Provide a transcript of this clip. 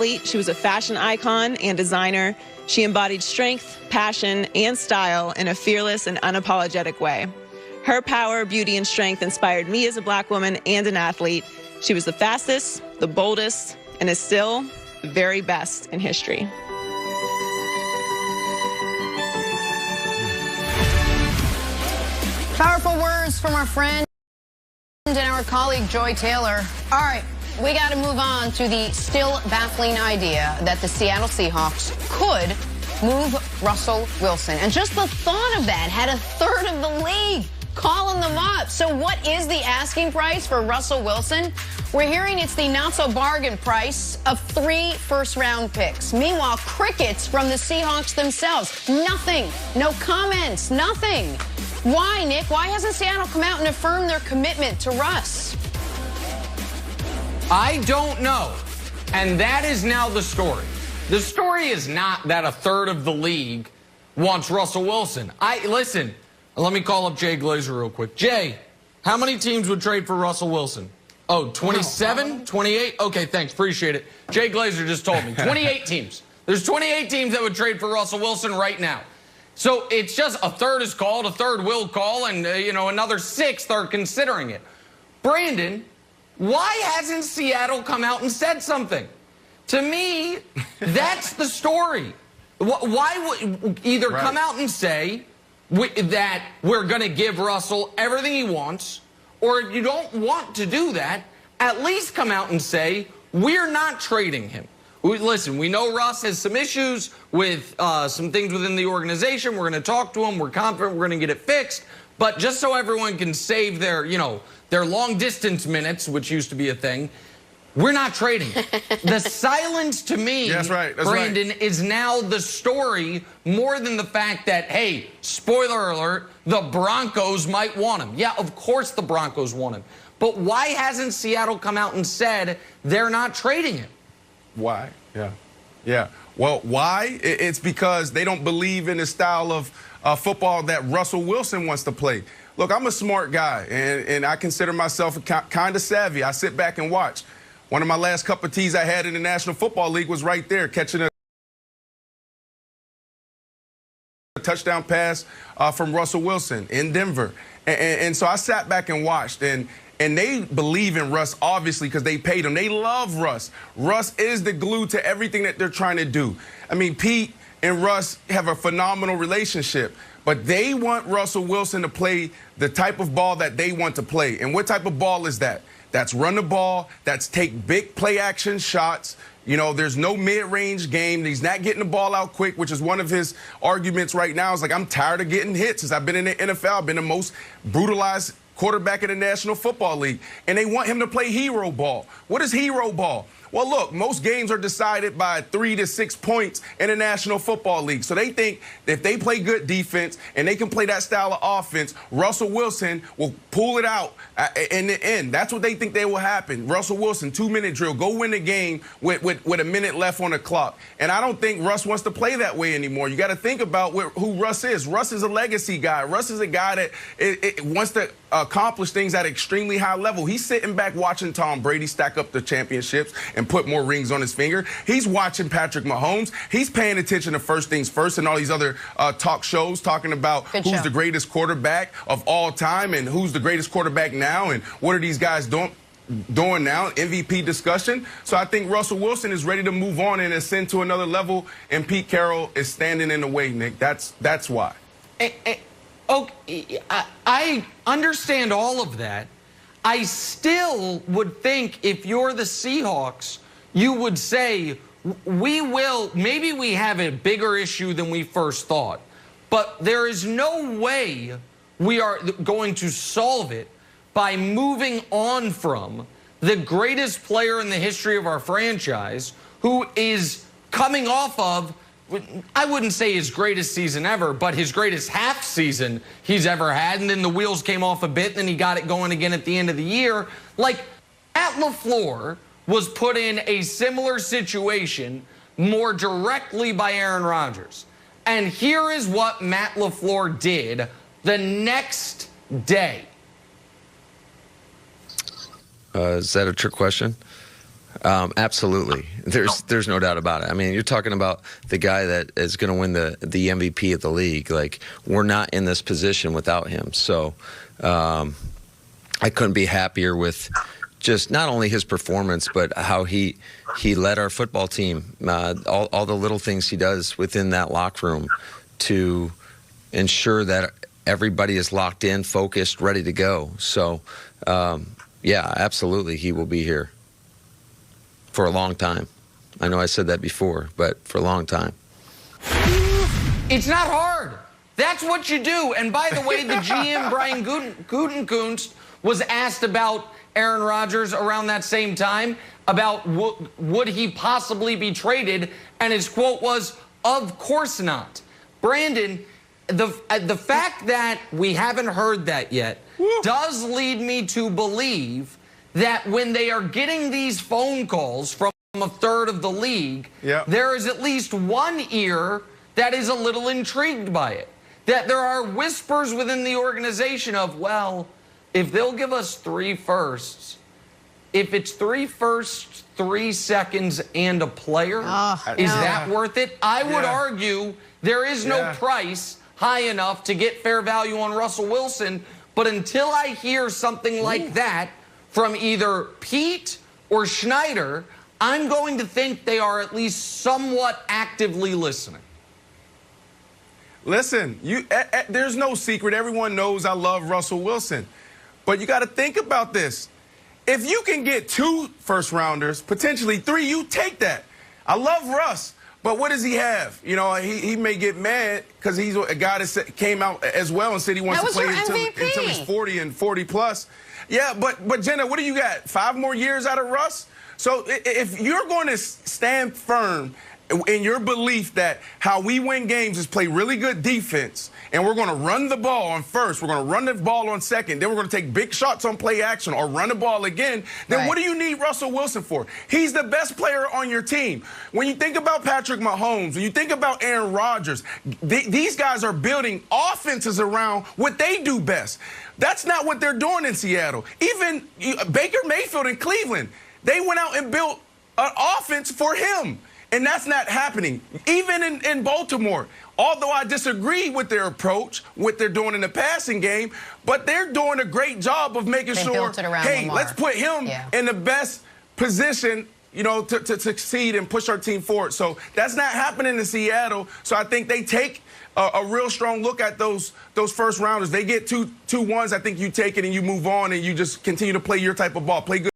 She was a fashion icon and designer. She embodied strength, passion, and style in a fearless and unapologetic way. Her power, beauty, and strength inspired me as a Black woman and an athlete. She was the fastest, the boldest, and is still the very best in history. Powerful words from our friend and our colleague Joy Taylor. All right, we got to move on to the still baffling idea that the Seattle Seahawks could move Russell Wilson. And just the thought of that had a third of the league calling them up. So what is the asking price for Russell Wilson? We're hearing it's the not-so-bargain price of 3 first-round picks. Meanwhile, crickets from the Seahawks themselves. Nothing. No comments. Nothing. Why, Nick? Why hasn't Seattle come out and affirmed their commitment to Russ? I don't know. And that is now the story. The story is not that a third of the league wants Russell Wilson. Listen, let me call up Jay Glazer real quick. Jay, how many teams would trade for Russell Wilson? Oh, 27? 28? Okay, thanks. Appreciate it. Jay Glazer just told me. 28 teams. There's 28 teams that would trade for Russell Wilson right now. So it's just a third is called, a third will call, and, another 6 are considering it. Brandon, why hasn't Seattle come out and said something? To me, that's the story. Why would either come out and say that we're going to give Russell everything he wants, or if you don't want to do that, at least come out and say, we're not trading him. Listen, we know Russ has some issues with some things within the organization. We're going to talk to him. We're confident we're going to get it fixed. But just so everyone can save their, their long distance minutes, which used to be a thing, we're not trading. The silence to me, Brandon, is now the story more than the fact that, hey, spoiler alert, the Broncos might want him. Yeah, of course the Broncos want him. But why hasn't Seattle come out and said they're not trading him? Why? Yeah. Well, why? It's because they don't believe in the style of football that Russell Wilson wants to play. Look, I'm a smart guy, and I consider myself kind of savvy. I sit back and watch. One of my last cup of teas I had in the National Football League was right there, catching a touchdown pass from Russell Wilson in Denver. And so I sat back and watched, and they believe in Russ, obviously, because they paid him. They love Russ. Russ is the glue to everything that they're trying to do. I mean, Pete and Russ have a phenomenal relationship, but they want Russell Wilson to play the type of ball that they want to play. And what type of ball is that? That's run the ball. That's take big play-action shots. There's no mid-range game. He's not getting the ball out quick, which is one of his arguments right now. Is like, I'm tired of getting hit. Since I've been in the NFL, I've been the most brutalized quarterback in the National Football League. And they want him to play hero ball. What is hero ball? Well, look, most games are decided by 3 to 6 points in the National Football League. So they think that if they play good defense and they can play that style of offense, Russell Wilson will pull it out in the end. That's what they think they will happen. Russell Wilson, 2-minute drill, go win the game with a minute left on the clock. And I don't think Russ wants to play that way anymore. You got to think about who Russ is. Russ is a legacy guy. Russ is a guy that wants to accomplish things at an extremely high level. He's sitting back watching Tom Brady stack up the championships and put more rings on his finger. He's watching Patrick Mahomes. He's paying attention to First Things First and all these other talk shows talking about who's the greatest quarterback of all time and who's the greatest quarterback now and what are these guys doing now, MVP discussion. So I think Russell Wilson is ready to move on and ascend to another level, and Pete Carroll is standing in the way, Nick. That's why. Okay, I understand all of that. I still would think if you're the Seahawks, you would say, maybe we have a bigger issue than we first thought, but there is no way we are going to solve it by moving on from the greatest player in the history of our franchise, who is coming off of, I wouldn't say his greatest season ever, but his greatest half season he's ever had. And then the wheels came off a bit, and then he got it going again at the end of the year. Like, Matt LaFleur was put in a similar situation more directly by Aaron Rodgers. And here is what Matt LaFleur did the next day. Is that a trick question? Absolutely. There's no doubt about it. I mean, you're talking about the guy that is going to win the MVP of the league. Like, we're not in this position without him. So I couldn't be happier with just not only his performance, but how he led our football team, all the little things he does within that locker room to ensure that everybody is locked in, focused, ready to go. So, yeah, absolutely, he will be here for a long time. I know I said that before, but for a long time. It's not hard. That's what you do. And by the way, the GM, Brian Gutekunst, was asked about Aaron Rodgers around that same time, about would he possibly be traded, and his quote was, "Of course not." Brandon, the fact that we haven't heard that yet does lead me to believe that when they are getting these phone calls from a third of the league, there is at least one ear that is a little intrigued by it. That there are whispers within the organization of, well, if they'll give us 3 firsts, if it's 3 firsts, 3 seconds, and a player, is that worth it? I would argue there is no price high enough to get fair value on Russell Wilson, but until I hear something like that from either Pete or Schneider, I'm going to think they are at least somewhat actively listening. Listen, there's no secret. Everyone knows I love Russell Wilson. But you got to think about this. If you can get 2 first-rounders, potentially 3, you take that. I love Russ, but what does he have? You know, he may get mad because he's a guy that came out as well and said he wants to play until he's 40 and 40+. Yeah, but Jenna, what do you got? 5 more years out of Russ? So if you're going to stand firm in your belief that how we win games is play really good defense, and we're going to run the ball on first, we're going to run the ball on second, then we're going to take big shots on play action or run the ball again, then what do you need Russell Wilson for? He's the best player on your team. When you think about Patrick Mahomes, when you think about Aaron Rodgers, these guys are building offenses around what they do best. That's not what they're doing in Seattle. Even Baker Mayfield in Cleveland, they went out and built an offense for him. And that's not happening. Even in Baltimore, although I disagree with their approach, what they're doing in the passing game, but they're doing a great job of making sure, hey, Lamar. Let's put him in the best position, you know, to succeed and push our team forward. So that's not happening in Seattle. So I think they take a real strong look at those first rounders. They get two ones. I think you take it and you move on and you just continue to play your type of ball. Play good.